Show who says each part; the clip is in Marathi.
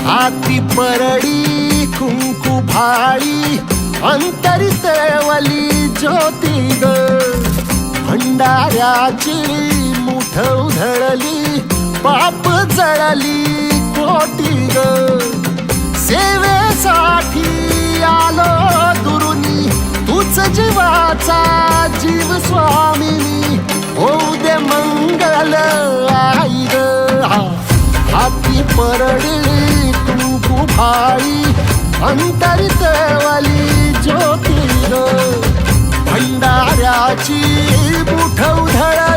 Speaker 1: हाती परडी कुंकू भाळी अंतरी तळवली ज्योती ग भंडाऱ्याची मुठ उधळली पाप जळली कोटी ग सेवेसाठी आलो दुरुनी तूच जीवाचा जीव स्वामिनी होऊ दे मंगल आई ग हाती परडी कुंकू भाळी अंतरी तळवली ज्योती ग भंडाऱ्याची मुठ उधळली